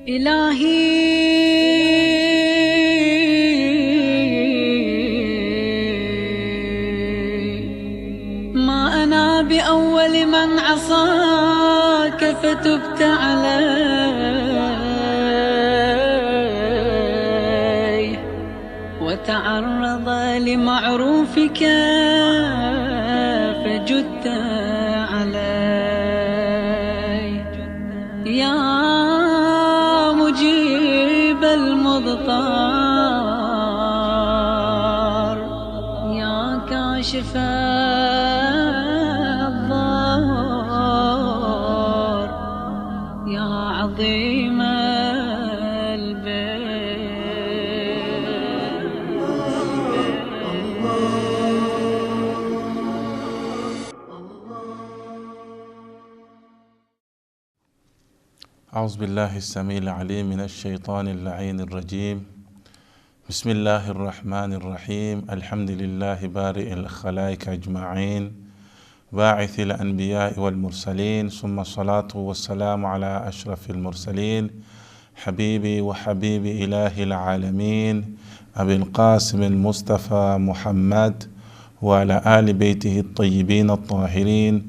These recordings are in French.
إلهي ما أنا بأول من عصاك فتبت علي وتعرض لمعروفك فجدت علي يا مجيب المضطر يا كاشف الضار يا عظيم البر. أعوذ بالله السميع العليم من الشيطان اللعين الرجيم. بسم الله الرحمن الرحيم. الحمد لله بارئ الخلائق أجمعين باعث الأنبياء والمرسلين، ثم الصلاة والسلام على أشرف المرسلين حبيبي وحبيب إله العالمين أبي القاسم المصطفى محمد وعلى آل بيته الطيبين الطاهرين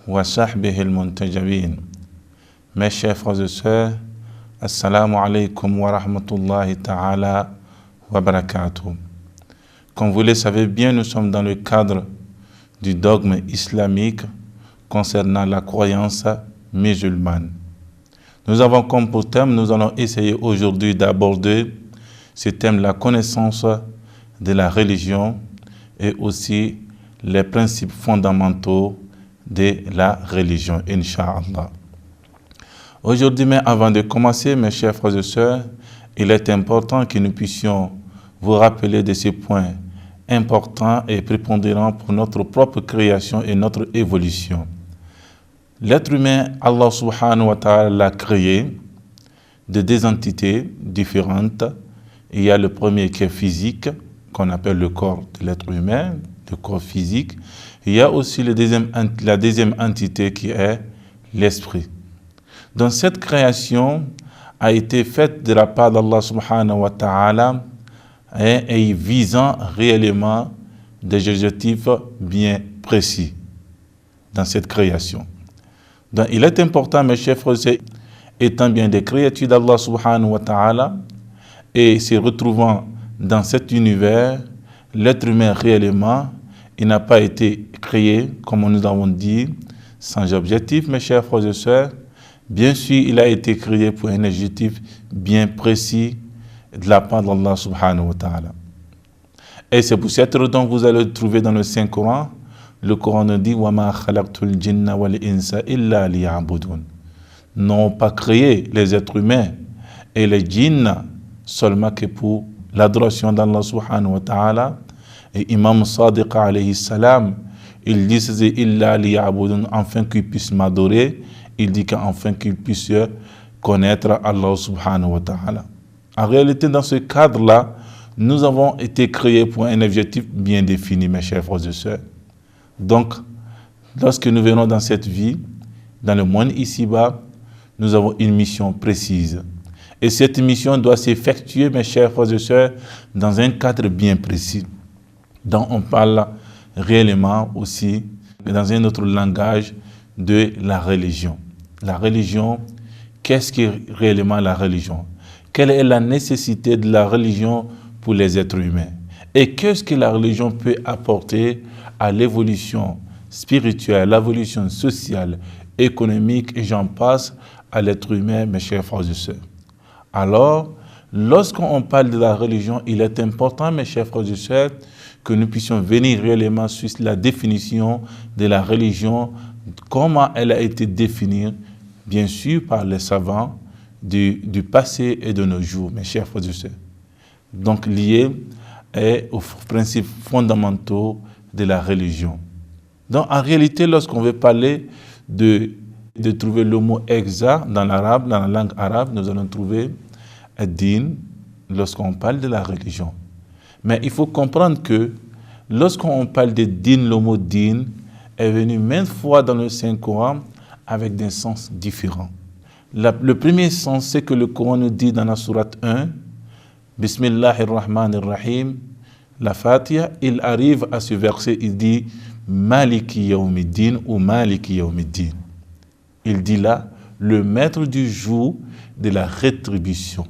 وصحبه المنتجبين. Mes chers frères et sœurs, assalamu alaikum wa rahmatullahi ta'ala wa barakatuh. Comme vous le savez bien, nous sommes dans le cadre du dogme islamique concernant la croyance musulmane. Nous avons comme pour thème, nous allons essayer aujourd'hui d'aborder ce thème, la connaissance de la religion et aussi les principes fondamentaux de la religion, Inch'Allah. Aujourd'hui, mais avant de commencer, mes chers frères et sœurs, il est important que nous puissions vous rappeler de ces points importants et prépondérants pour notre propre création et notre évolution. L'être humain, Allah subhanahu wa ta'ala l'a créé de deux entités différentes. Il y a le premier qui est physique, qu'on appelle le corps de l'être humain, le corps physique. Il y a aussi la deuxième entité qui est l'esprit. Donc cette création a été faite de la part d'Allah subhanahu wa ta'ala et visant réellement des objectifs bien précis dans cette création. Donc il est important, mes chers frères, étant bien des créatures d'Allah subhanahu wa ta'ala et se retrouvant dans cet univers, l'être humain réellement, il n'a pas été créé, comme nous avons dit, sans objectif, mes chers frères et sœurs. Bien sûr, il a été créé pour un objectif bien précis de la part d'Allah subhanahu wa ta'ala. Et c'est pour cette raison que vous allez trouver dans le Saint-Coran, le Coran nous dit « Wa ma khalaqtul jinna wal insa illa liya'budun » n'ont pas créé les êtres humains et les djinns seulement que pour l'adoration d'Allah subhanahu wa ta'ala. Et Imam Sadiq alayhi salam, il disait « Illa liya'budun » afin qu'ils puissent m'adorer. Il dit qu'enfin qu'ils puissent connaître Allah subhanahu wa ta'ala. En réalité, dans ce cadre-là, nous avons été créés pour un objectif bien défini, mes chers frères et sœurs. Donc, lorsque nous venons dans cette vie, dans le monde ici-bas, nous avons une mission précise. Et cette mission doit s'effectuer, mes chers frères et sœurs, dans un cadre bien précis. Donc, on parle réellement aussi, dans un autre langage, de la religion. La religion, qu'est-ce qu'est réellement la religion? Quelle est la nécessité de la religion pour les êtres humains? Et qu'est-ce que la religion peut apporter à l'évolution spirituelle, l'évolution sociale, économique, et j'en passe, à l'être humain, mes chers frères et sœurs? Alors, lorsqu'on parle de la religion, il est important, mes chers frères et sœurs, que nous puissions venir réellement sur la définition de la religion, comment elle a été définie, bien sûr, par les savants du passé et de nos jours, mes chers frères et sœurs. Donc, lié aux principes fondamentaux de la religion. Donc, en réalité, lorsqu'on veut parler de trouver le mot exact dans l'arabe, dans la langue arabe, nous allons trouver ad-din lorsqu'on parle de la religion. Mais il faut comprendre que lorsqu'on parle de din, le mot din est venu maintes fois dans le Saint-Coran avec des sens différents. Le premier sens, c'est que le Coran nous dit dans la sourate 1, Bismillahirrahmanirrahim, la Fatiha, il arrive à ce verset, il dit Maliki Yawmiddin ou Maliki Yawmiddin. Il dit là, le maître du jour de la rétribution.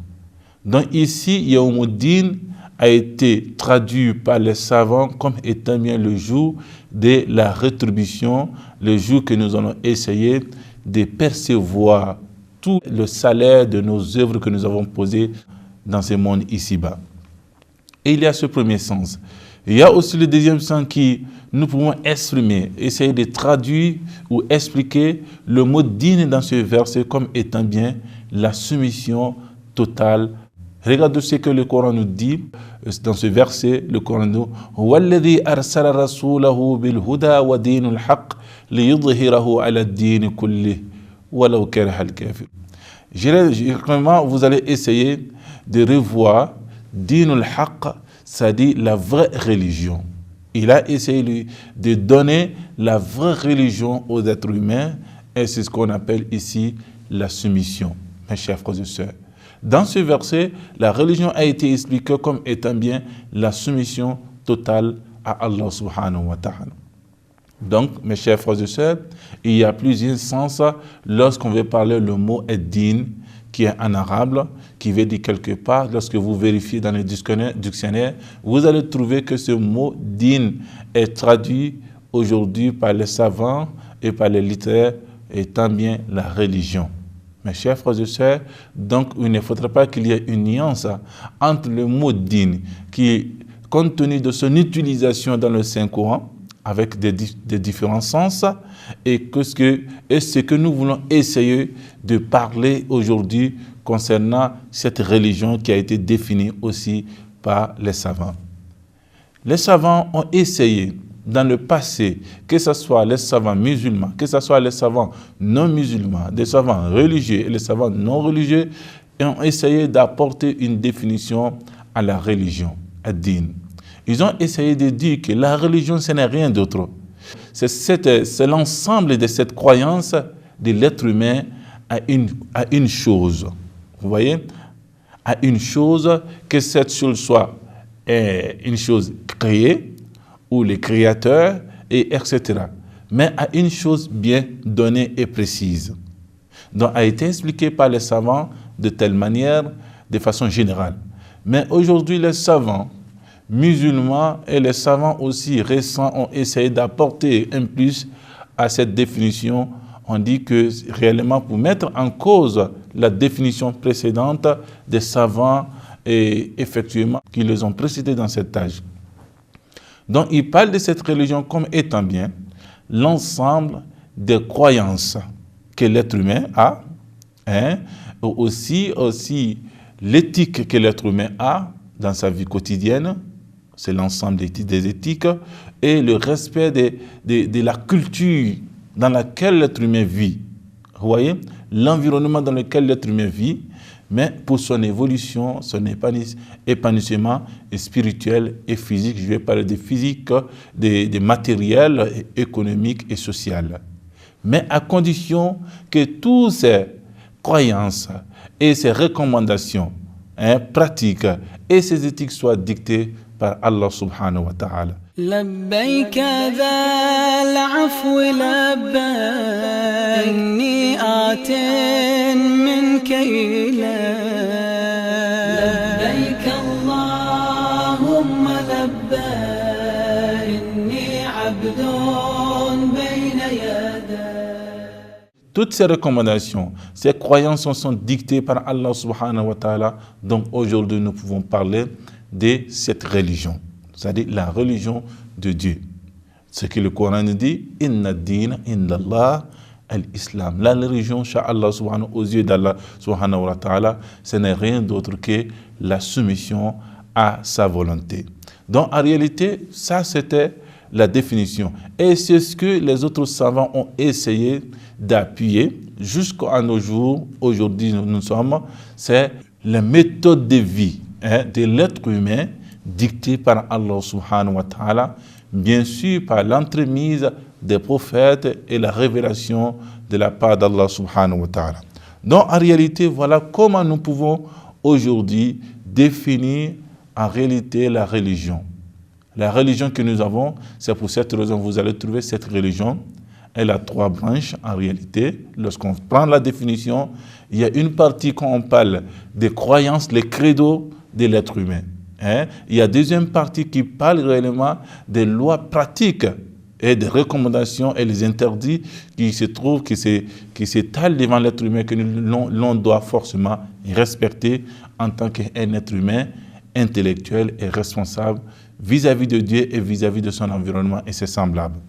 Donc ici, Yawmuddin a été traduit par les savants comme étant bien le jour de la rétribution, le jour que nous allons essayer de percevoir tout le salaire de nos œuvres que nous avons posées dans ce monde ici-bas. Et il y a ce premier sens. Il y a aussi le deuxième sens qui nous pouvons exprimer, essayer de traduire ou expliquer le mot din dans ce verset comme étant bien la soumission totale. Regardez ce que le Coran nous dit dans ce verset. Le Coran nous dit Walladhi arsala rasulahu bil huda wa dinul haqq liyudhhirahu ala ad-din kullih walau kariha al-kafir. Généralement, vous allez essayer de revoir dinul haqq, c'est-à-dire la vraie religion. Il a essayé de donner la vraie religion aux êtres humains et c'est ce qu'on appelle ici la soumission, mes chers frères et sœurs. Dans ce verset, la religion a été expliquée comme étant bien la soumission totale à Allah subhanahu wa ta'ala. Donc, mes chers frères et sœurs, il y a plusieurs sens lorsqu'on veut parler le mot ad-din, qui est en arabe, qui veut dire quelque part, lorsque vous vérifiez dans le dictionnaire, vous allez trouver que ce mot din est traduit aujourd'hui par les savants et par les littéraires étant bien la religion. Mes chers frères et sœurs, donc il ne faudrait pas qu'il y ait une nuance entre le mot din, qui, compte tenu de son utilisation dans le Saint-Coran, avec des différents sens, et ce que nous voulons essayer de parler aujourd'hui concernant cette religion qui a été définie aussi par les savants. Les savants ont essayé dans le passé, que ce soit les savants musulmans, que ce soit les savants non musulmans, des savants religieux et les savants non religieux, ont essayé d'apporter une définition à la religion, ad-din. Ils ont essayé de dire que la religion, ce n'est rien d'autre. C'est l'ensemble de cette croyance de l'être humain à une chose. Vous voyez? À une chose, que cette chose soit une chose créée, ou les créateurs, etc. Mais à une chose bien donnée et précise. Donc, a été expliqué par les savants de telle manière, de façon générale. Mais aujourd'hui, les savants musulmans et les savants aussi récents ont essayé d'apporter un plus à cette définition. On dit que réellement pour mettre en cause la définition précédente des savants et effectivement qui les ont précédés dans cet âge. Donc il parle de cette religion comme étant bien l'ensemble des croyances que l'être humain a, aussi l'éthique que l'être humain a dans sa vie quotidienne. C'est l'ensemble des éthiques et le respect de la culture dans laquelle l'être humain vit. Vous voyez, l'environnement dans lequel l'être humain vit, mais pour son évolution, son épanouissement spirituel et physique. Je vais parler de physique, de matériel, économique et social. Mais à condition que toutes ces croyances et ces recommandations pratiques et ces éthiques soient dictées par Allah subhanahu wa ta'ala. لبيك ذا العفو لبيك إني آت منك إليك لبيك اللهم لبيك إني عبد بين يديك. Toutes ces recommandations, ces croyances sont dictées par Allah subhanahu wa ta'ala. Donc aujourd'hui nous pouvons parler de cette religion, c'est-à-dire la religion de Dieu. Ce que le Coran nous dit, inna ad-din indallah al-islam. La religion, sha'Allah subhanahu, aux yeux d'Allah subhanahu wa ta'ala, ce n'est rien d'autre que la soumission à sa volonté. Donc en réalité, ça c'était la définition. Et c'est ce que les autres savants ont essayé d'appuyer jusqu'à nos jours. Aujourd'hui, nous sommes, c'est la méthode de vie de l'être humain dictée par Allah subhanahu wa ta'ala, bien sûr par l'entremise des prophètes et la révélation de la part d'Allah subhanahu wa ta'ala. Donc, en réalité, voilà comment nous pouvons aujourd'hui définir en réalité la religion. La religion que nous avons, c'est pour cette raison que vous allez trouver cette religion. Elle a 3 branches en réalité. Lorsqu'on prend la définition, il y a une partie quand on parle des croyances, les credos de l'être humain. Il y a deuxième partie qui parle réellement des lois pratiques et des recommandations et les interdits qui se trouvent, qui s'étalent devant l'être humain, que l'on doit forcément respecter en tant qu'un être humain intellectuel et responsable vis-à-vis de Dieu et vis-à-vis de son environnement et ses semblables.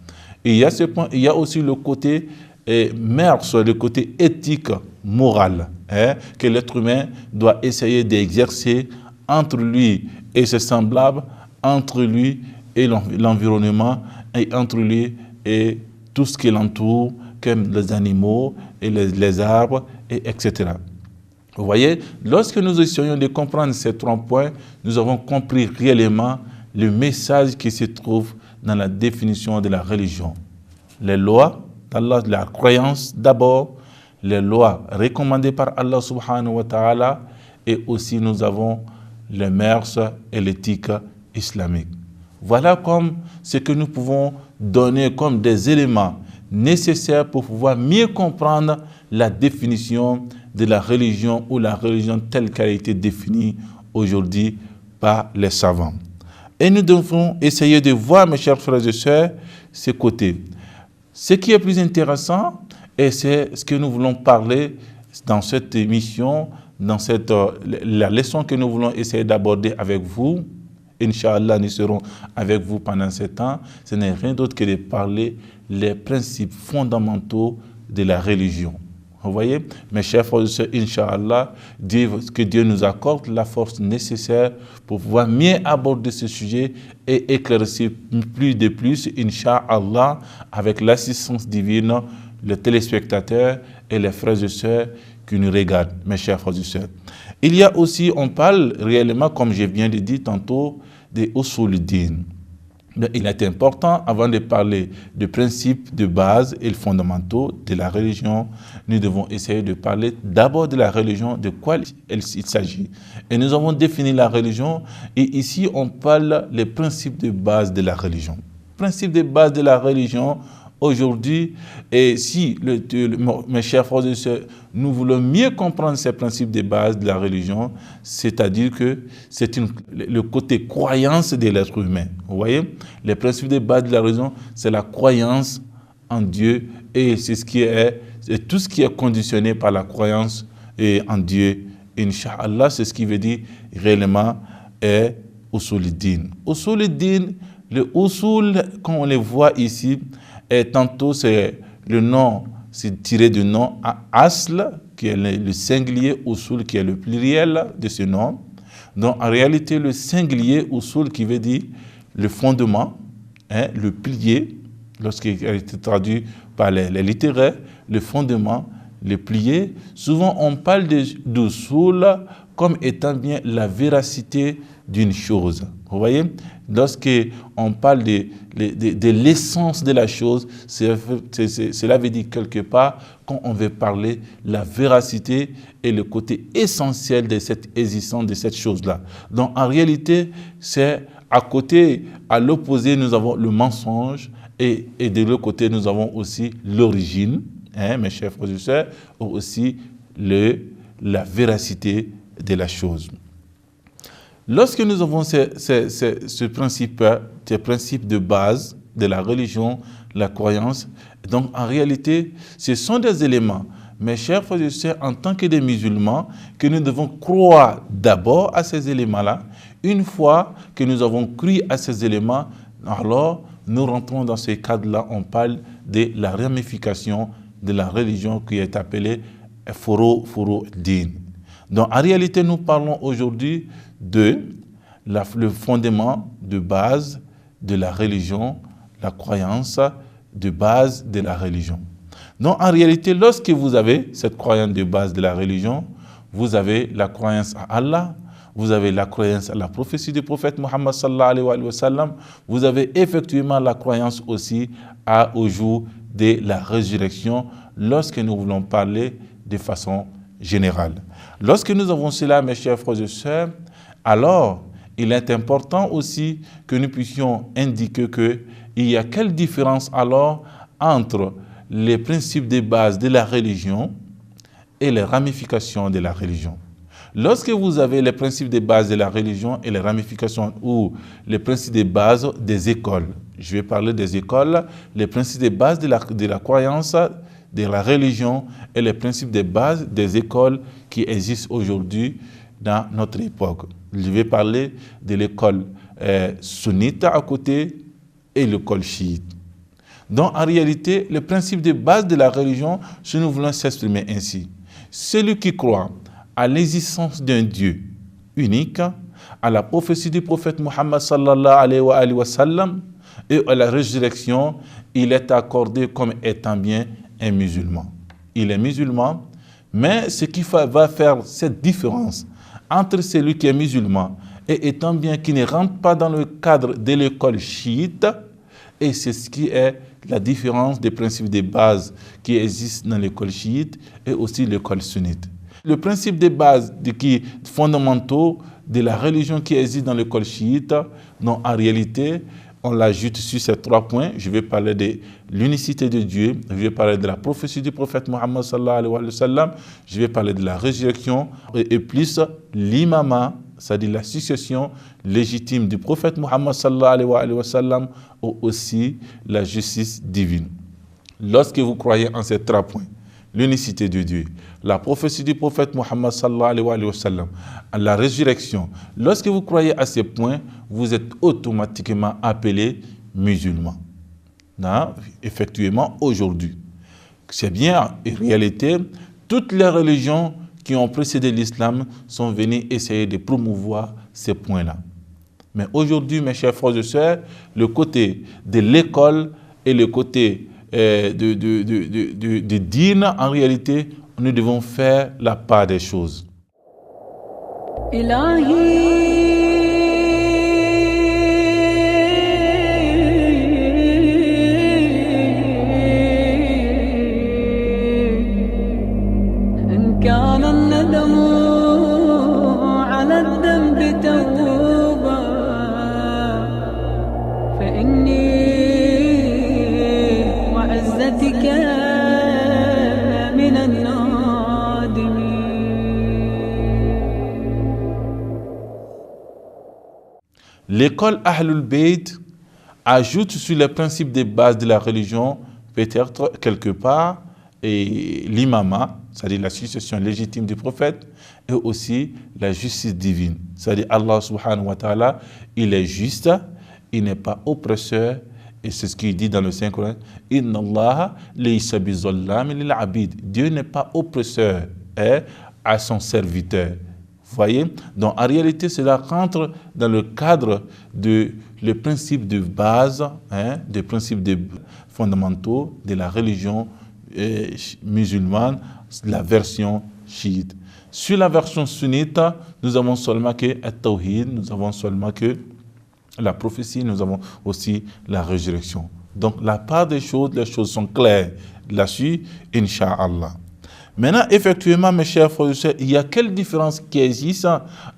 Et il y a aussi le côté le côté éthique, moral, que l'être humain doit essayer d'exercer entre lui et ses semblables, entre lui et l'environnement, et entre lui et tout ce qui l'entoure, comme les animaux et les arbres, etc. Vous voyez, lorsque nous essayons de comprendre ces 3 points, nous avons compris réellement le message qui se trouve dans la définition de la religion. Les lois d'Allah, la croyance d'abord, les lois recommandées par Allah subhanahu wa ta'ala, et aussi nous avons les mœurs et l'éthique islamique. Voilà comme ce que nous pouvons donner comme des éléments nécessaires pour pouvoir mieux comprendre la définition de la religion ou la religion telle qu'elle a été définie aujourd'hui par les savants. Et nous devons essayer de voir, mes chers frères et sœurs, ces côtés. Ce qui est plus intéressant, et c'est ce que nous voulons parler dans cette émission, dans la leçon que nous voulons essayer d'aborder avec vous. Inch'Allah, nous serons avec vous pendant ce temps. Ce n'est rien d'autre que de parler les principes fondamentaux de la religion. Vous voyez, mes chers frères et sœurs, Inch'Allah, que Dieu nous accorde la force nécessaire pour pouvoir mieux aborder ce sujet et éclaircir plus de plus, Inch'Allah, avec l'assistance divine, les téléspectateurs et les frères et sœurs qui nous regardent, mes chers frères et sœurs. Il y a aussi, on parle réellement, comme je viens de dire tantôt, des usul-din. Il est important, avant de parler des principes de base et fondamentaux de la religion, nous devons essayer de parler d'abord de la religion, de quoi il s'agit. Et nous avons défini la religion, et ici on parle des principes de base de la religion. Principes de base de la religion, aujourd'hui, et si, mes chers frères et sœurs, nous voulons mieux comprendre ces principes de base de la religion, c'est-à-dire que c'est le côté croyance de l'être humain. Vous voyez, les principes de base de la religion, c'est la croyance en Dieu, et c'est tout ce qui est conditionné par la croyance en Dieu. Inch'Allah, c'est ce qui veut dire réellement est usul-din. Usul-din, le usul, comme on le voit ici, et tantôt c'est le nom, c'est tiré du nom asl, qui est le singulier, usul, qui est le pluriel de ce nom. Donc en réalité, le singulier usul qui veut dire le fondement, le pilier, lorsqu'il a été traduit par les littéraires, le fondement, le pilier. Souvent on parle d'usul comme étant bien la véracité d'une chose. Vous voyez, lorsqu'on parle de l'essence de la chose, cela veut dire quelque part, quand on veut parler la véracité et le côté essentiel de cette existence de cette chose-là. Donc en réalité, c'est à l'opposé, nous avons le mensonge et de l'autre côté, nous avons aussi l'origine, mes chers frères et sœurs, ou aussi la véracité de la chose. Lorsque nous avons ces principes de base de la religion, la croyance, donc en réalité, ce sont des éléments, mes chers frères et sœurs, en tant que des musulmans, que nous devons croire d'abord à ces éléments-là. Une fois que nous avons cru à ces éléments, alors nous rentrons dans ce cadre-là, on parle de la ramification de la religion qui est appelée Furu' Donc en réalité, nous parlons aujourd'hui le fondement de base de la religion, la croyance de base de la religion. Donc en réalité, lorsque vous avez cette croyance de base de la religion, vous avez la croyance à Allah, vous avez la croyance à la prophétie du prophète Muhammad sallallahu alayhi wa sallam, vous avez effectivement la croyance aussi au jour de la résurrection, lorsque nous voulons parler de façon générale. Lorsque nous avons cela, mes chers frères et sœurs, alors il est important aussi que nous puissions indiquer qu'il y a quelle différence alors entre les principes de base de la religion et les ramifications de la religion. Lorsque vous avez les principes de base de la religion et les ramifications ou les principes de base des écoles, je vais parler des écoles, les principes de base de la croyance, de la religion et les principes de base des écoles qui existent aujourd'hui dans notre époque. Je vais parler de l'école sunnite à côté et l'école chiite. Donc en réalité, le principe de base de la religion, si nous voulons s'exprimer ainsi, celui qui croit à l'existence d'un Dieu unique, à la prophétie du prophète Muhammad sallallahu alayhi wa sallam et à la résurrection, il est accordé comme étant bien un musulman. Il est musulman, mais ce qui va faire cette différence entre celui qui est musulman et étant bien qui ne rentre pas dans le cadre de l'école chiite, et c'est ce qui est la différence des principes de base qui existent dans l'école chiite et aussi l'école sunnite. Le principe de base fondamentaux de la religion qui existe dans l'école chiite, non, en réalité, on l'ajoute sur ces 3 points. Je vais parler de l'unicité de Dieu, je vais parler de la prophétie du prophète Muhammad sallallahu alayhi wa sallam, je vais parler de la résurrection et plus l'imama, c'est-à-dire la succession légitime du prophète Muhammad sallallahu alayhi wa sallam, ou aussi la justice divine. Lorsque vous croyez en ces 3 points, l'unicité de Dieu, la prophétie du prophète Muhammad sallallahu alayhi wa sallam, la résurrection, lorsque vous croyez à ces points, vous êtes automatiquement appelé musulman. Non? Effectivement, aujourd'hui. C'est bien, en réalité, toutes les religions qui ont précédé l'islam sont venues essayer de promouvoir ces points-là. Mais aujourd'hui, mes chers frères et sœurs, le côté de l'école et le côté de dîne, en réalité, nous devons faire la part des choses. L'école Ahlul Bayt ajoute sur les principes de base de la religion, peut-être quelque part, et l'imama, c'est-à-dire la succession légitime du prophète, et aussi la justice divine. C'est-à-dire Allah subhanahu wa ta'ala, il est juste, il n'est pas oppresseur, et c'est ce qu'il dit dans le Saint-Coran, « Inna Allah laysa bizallamin lil abid » Dieu n'est pas oppresseur à son serviteur. Vous voyez? Donc, en réalité, cela rentre dans le cadre de le principe de base, des principes fondamentaux de la religion musulmane, la version chiite. Sur la version sunnite, nous avons seulement que At-Tawhid, nous avons seulement que la prophétie, nous avons aussi la résurrection. Donc, la part des choses, les choses sont claires là-dessus, Inch'Allah. Maintenant, effectivement, mes chers frères et sœurs, il y a quelle différence qui existe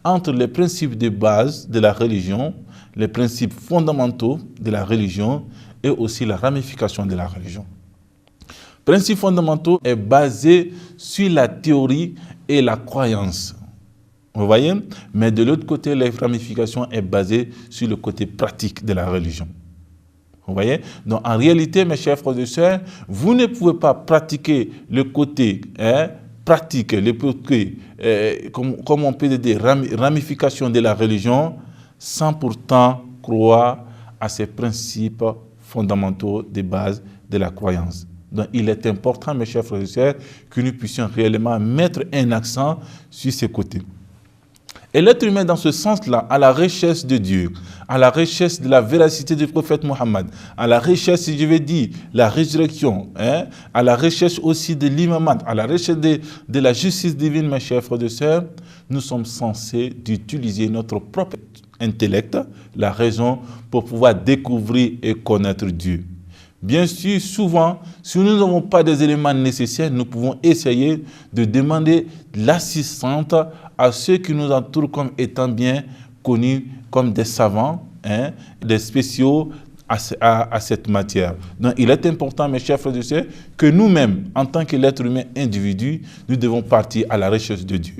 entre les principes de base de la religion, les principes fondamentaux de la religion et aussi la ramification de la religion. Principes fondamentaux est basé sur la théorie et la croyance. Vous voyez? Mais de l'autre côté, la ramification est basée sur le côté pratique de la religion. Vous voyez? Donc, en réalité, mes chers frères et sœurs, vous ne pouvez pas pratiquer le côté pratique, le côté, comme on peut dire, ramification de la religion, sans pourtant croire à ces principes fondamentaux de base de la croyance. Donc, il est important, mes chers frères et sœurs, que nous puissions réellement mettre un accent sur ces côtés. Et l'être humain, dans ce sens-là, à la recherche de Dieu, à la recherche de la véracité du prophète Mohammed, à la recherche, si je veux dire, la résurrection, à la recherche aussi de l'imamat, à la recherche de la justice divine, mes chers frères et sœurs, nous sommes censés d'utiliser notre propre intellect, la raison, pour pouvoir découvrir et connaître Dieu. Bien sûr, souvent, si nous n'avons pas des éléments nécessaires, nous pouvons essayer de demander l'assistance à ceux qui nous entourent comme étant bien connus comme des savants, des spéciaux à cette matière. Donc, il est important, mes chers frères et sœurs, que nous-mêmes, en tant que l'être humain individu, nous devons partir à la recherche de Dieu.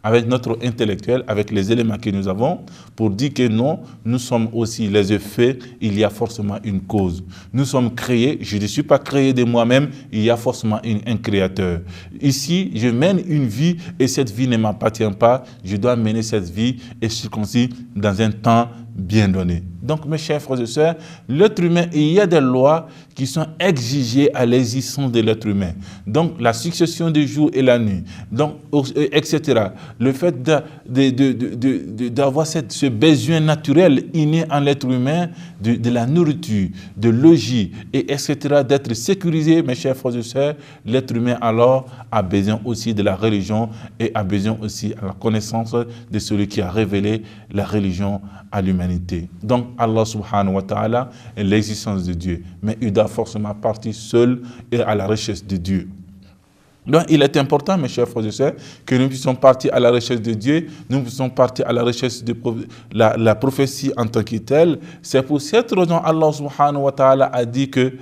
Avec notre intellectuel, avec les éléments que nous avons, pour dire que non, nous sommes aussi les effets, il y a forcément une cause. Nous sommes créés, je ne suis pas créé de moi-même, il y a forcément un créateur. Ici, je mène une vie et cette vie ne m'appartient pas, je dois mener cette vie et circoncis dans un temps bien donné. Donc, mes chers frères et sœurs, l'être humain, il y a des lois qui sont exigées à l'existence de l'être humain. Donc, la succession des jours et la nuit, donc, etc. Le fait d'avoir ce besoin naturel inné en l'être humain, de la nourriture, de logis, et etc., d'être sécurisé, mes chers frères et sœurs, l'être humain alors a besoin aussi de la religion et a besoin aussi de la connaissance de celui qui a révélé la religion à l'humanité. Donc, Allah subhanahu wa ta'ala est l'existence de Dieu, mais il doit forcément partir seul et à la recherche de Dieu. Donc, il est important, mes chers frères et sœurs, que nous puissions partir à la recherche de Dieu, nous puissions partir à la recherche de la prophétie en tant que telle. C'est pour cette raison Allah subhanahu wa ta'ala a dit que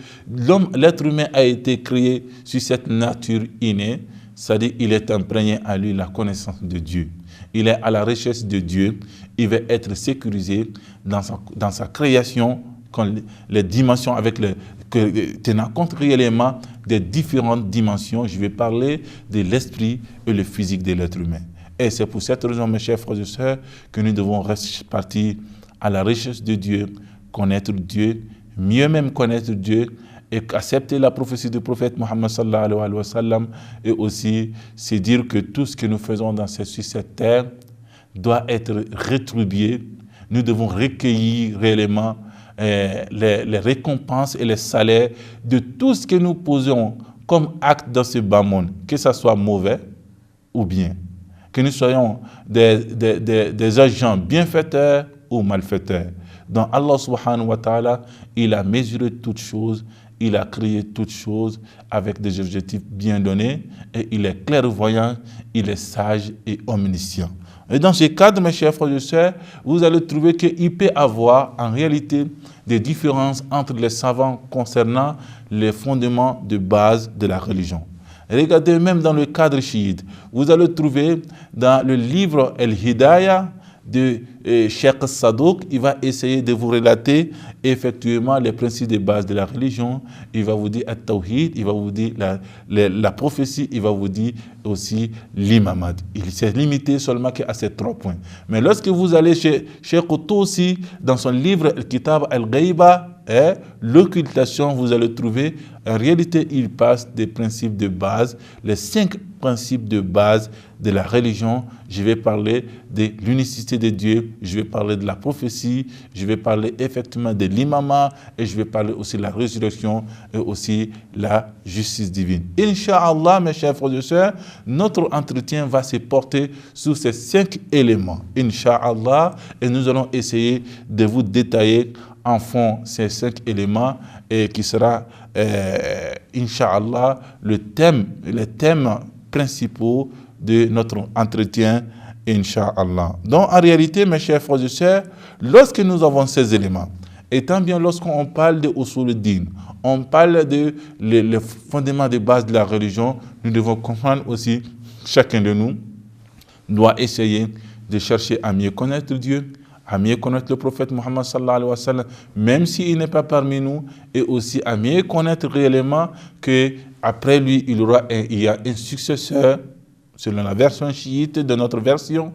l'être humain a été créé sur cette nature innée, c'est-à-dire il est imprégné à lui la connaissance de Dieu. Il est à la recherche de Dieu, il va être sécurisé dans sa création, les dimensions tenant compte réellement des différentes dimensions. Je vais parler de l'esprit et le physique de l'être humain. Et c'est pour cette raison, mes chers frères et sœurs, que nous devons partir à la recherche de Dieu, connaître Dieu, mieux même connaître Dieu, et accepter la prophétie du prophète Mohammed sallallahu alayhi wa sallam, et aussi se dire que tout ce que nous faisons sur cette terre doit être rétribué. Nous devons recueillir réellement les récompenses et les salaires de tout ce que nous posons comme acte dans ce bas monde, que ce soit mauvais ou bien, que nous soyons des agents bienfaiteurs ou malfaiteurs. Donc Allah subhanahu wa ta'ala, il a mesuré toutes choses, il a créé toutes choses avec des objectifs bien donnés et il est clairvoyant, il est sage et omniscient. Et dans ce cadre, mes chers frères et sœurs, vous allez trouver qu'il peut y avoir en réalité des différences entre les savants concernant les fondements de base de la religion. Regardez même dans le cadre chiite, vous allez trouver dans le livre El-Hidayah de Cheikh Sadouk, il va essayer de vous relater effectivement les principes de base de la religion. Il va vous dire At-Tawhid, il va vous dire la prophétie, il va vous dire aussi l'imamat. Il s'est limité seulement à ces 3 points. Mais lorsque vous allez chez Cheikh Tousi, dans son livre Al-Kitab Al-Ghaiba, l'occultation, vous allez trouver, en réalité, il passe des principes de base, les 5 principes de base de la religion. Je vais parler de l'unicité de Dieu, je vais parler de la prophétie, je vais parler effectivement de l'imama et je vais parler aussi de la résurrection et aussi la justice divine. Inch'Allah, mes chers frères et sœurs, notre entretien va se porter sur ces 5 éléments. Inch'Allah, et nous allons essayer de vous détailler en fond ces 5 éléments et qui sera, Inch'Allah, les thèmes principaux de notre entretien, Inch'Allah. Donc, en réalité, mes chers frères et sœurs, lorsque nous avons ces éléments, et tant bien lorsqu'on parle de Usul-ud-Din, on parle de les fondements de base de la religion, nous devons comprendre aussi, chacun de nous doit essayer de chercher à mieux connaître Dieu, à mieux connaître le prophète Mohammed sallallahu alayhi wa sallam, même s'il n'est pas parmi nous, et aussi à mieux connaître réellement qu'après lui, il y a un successeur, selon la version chiite de notre version,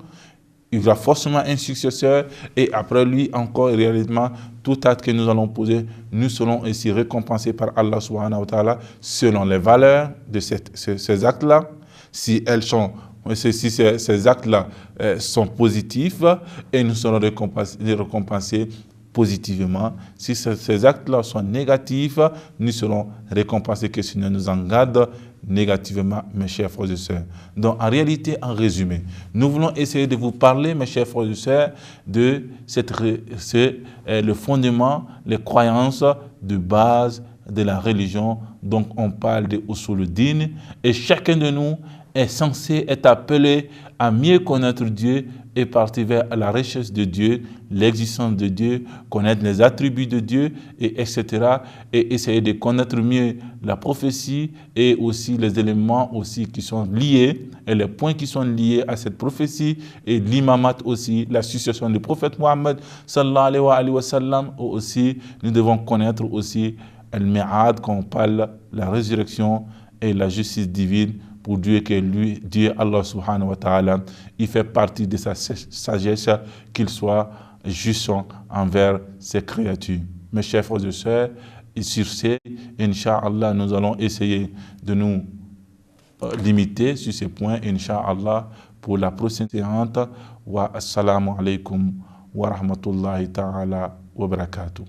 il y aura forcément un successeur, et après lui, encore réellement, tout acte que nous allons poser, nous serons ainsi récompensés par Allah subhanahu wa ta'ala selon les valeurs de ces actes-là, si ces actes-là sont positifs, et nous serons récompensés positivement. Si ces actes-là sont négatifs, nous serons récompensés que si nous nous en gardons négativement, mes chers frères et sœurs. Donc, en réalité, en résumé, nous voulons essayer de vous parler, mes chers frères et sœurs, de le fondement, les croyances de base de la religion. Donc on parle de Usuluddin et chacun de nous est censé être appelé à mieux connaître Dieu et partir vers la recherche de Dieu, l'existence de Dieu, connaître les attributs de Dieu, et etc. Et essayer de connaître mieux la prophétie et aussi les éléments aussi qui sont liés et les points qui sont liés à cette prophétie et l'imamat aussi, la succession du prophète Mohammed sallallahu alayhi wa sallam. Aussi, nous devons connaître aussi al-mi'ad quand on parle de la résurrection et la justice divine. Pour Dieu que lui, Dieu Allah subhanahu wa ta'ala, il fait partie de sa sagesse qu'il soit juste envers ses créatures. Mes chers frères et sœurs, et sur ce, Inch'Allah, nous allons essayer de nous limiter sur ces points, Inch'Allah, pour la prochaine séance. Wa assalamu alaikum wa rahmatullahi ta'ala wa barakatuh.